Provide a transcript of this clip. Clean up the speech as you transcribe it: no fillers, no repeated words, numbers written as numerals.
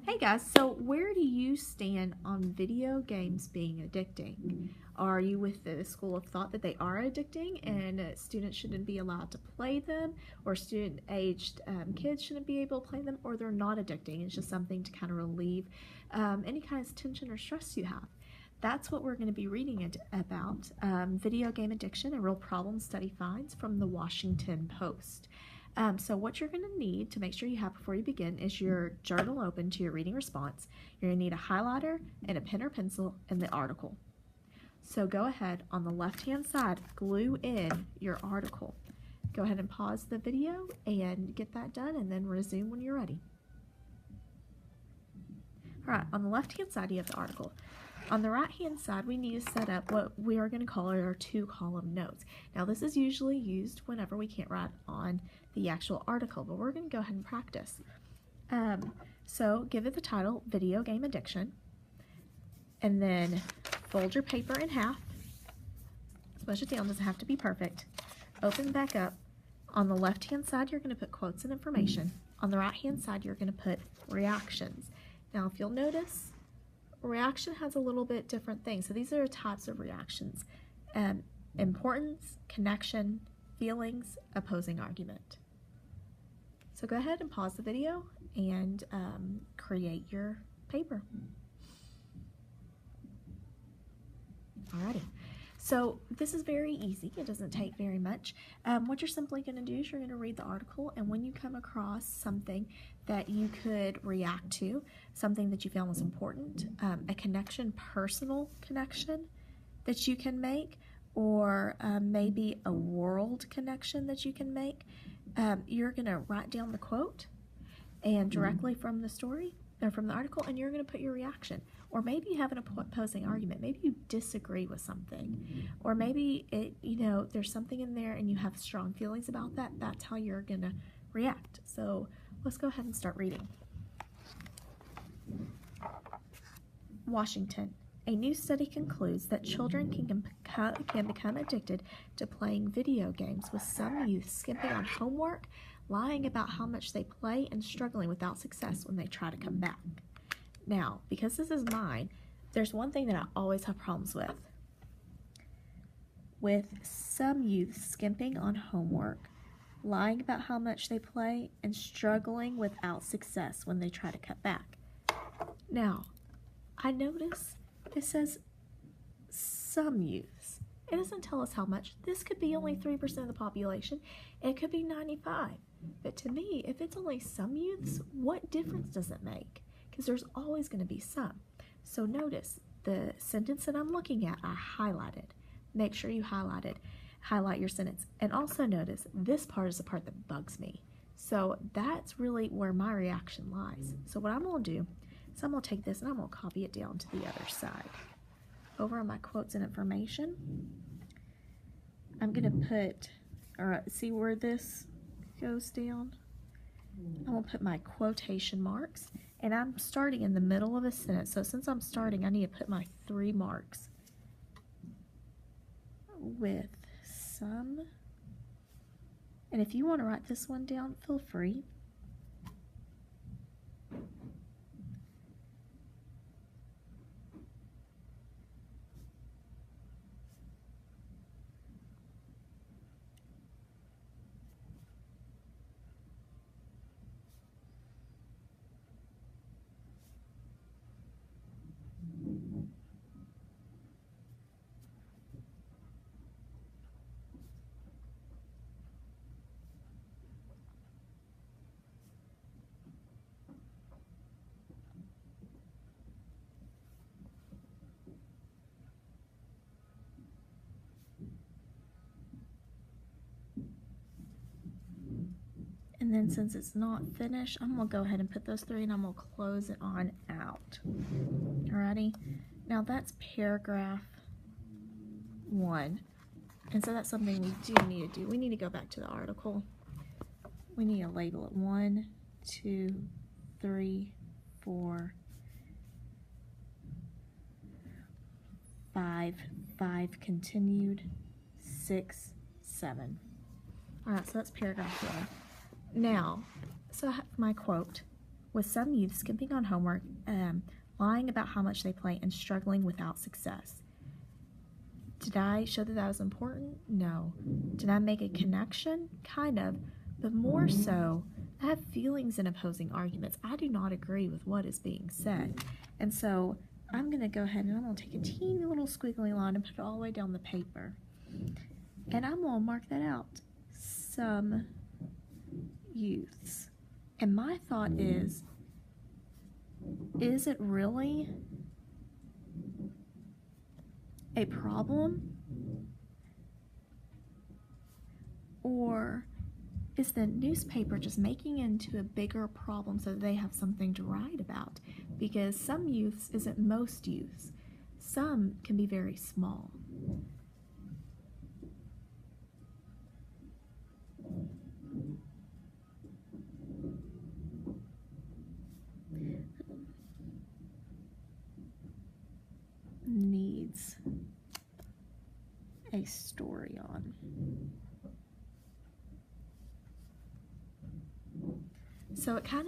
Hey guys, so where do you stand on video games being addicting? Are you with the school of thought that they are addicting and students shouldn't be allowed to play them, or student-aged kids shouldn't be able to play them, or they're not addicting? It's just something to kind of relieve any kind of tension or stress you have. That's what we're going to be reading about, video game addiction, a real problem study finds from the Washington Post. So what you're going to need to make sure you have before you begin is your journal open to your reading response. You're going to need a highlighter and a pen or pencil and the article. So go ahead, on the left-hand side, glue in your article. Go ahead and pause the video and get that done, and then resume when you're ready. All right, on the left-hand side, you have the article. On the right-hand side, we need to set up what we are going to call our two-column notes. Now, this is usually used whenever we can't write on the actual article, but we're going to go ahead and practice. So give it the title, Video Game Addiction, and then fold your paper in half. Smush it down, doesn't have to be perfect. Open back up. On the left-hand side, you're going to put quotes and information. On the right-hand side, you're going to put reactions. Now, if you'll notice, reaction has a little bit different things. So these are types of reactions: importance, connection, feelings, opposing argument. So go ahead and pause the video and create your paper. Alrighty. So this is very easy. It doesn't take very much. What you're simply going to do is you're going to read the article, and when you come across something that you could react to, something that you found was important, a connection, personal connection that you can make, or maybe a world connection that you can make, you're going to write down the quote and directly from the story or from the article, and you're going to put your reaction. Or maybe you have an opposing argument. Maybe you disagree with something, or maybe there's something in there and you have strong feelings about that. That's how you're going to react. So let's go ahead and start reading. Washington. A new study concludes that children can become addicted to playing video games, with some youth skimping on homework, lying about how much they play, and struggling without success when they try to come back. Now, because this is mine, there's one thing that I always have problems with. With some youth skimping on homework, lying about how much they play, and struggling without success when they try to cut back. Now, I notice it says some youths. It doesn't tell us how much. This could be only 3% of the population. It could be 95. But to me, if it's only some youths, what difference does it make? Because there's always going to be some. So notice the sentence that I'm looking at, I highlighted. Make sure you highlight your sentence. And also notice this part is the part that bugs me. So that's really where my reaction lies. So what I'm going to do is I'm going to take this and I'm going to copy it down to the other side. Over on my quotes and information, I'm going to put, see where this goes down? I'm going to put my quotation marks, and I'm starting in the middle of a sentence. So since I'm starting, I need to put my 3 marks. With some, and if you want to write this one down, feel free. And then since it's not finished, I'm going to go ahead and put those 3 and I'm going to close it on out. Alrighty? Now that's paragraph 1. And so that's something we do need to do. We need to go back to the article. We need to label it 1, 2, 3, 4, 5, 5 continued, 6, 7. Alright, so that's paragraph 1. Now, so I have my quote. with some youth skimping on homework, lying about how much they play, and struggling without success. Did I show that that was important? No. Did I make a connection? Kind of, but more so, I have feelings in opposing arguments. I do not agree with what is being said. And so I'm going to go ahead and I'm going to take a teeny little squiggly line and put it all the way down the paper. And I'm going to mark that out. Some youths. And my thought is it really a problem? Or is the newspaper just making it into a bigger problem so that they have something to write about? Because some youths isn't most youths. Some can be very small. Needs a story on. So it kind of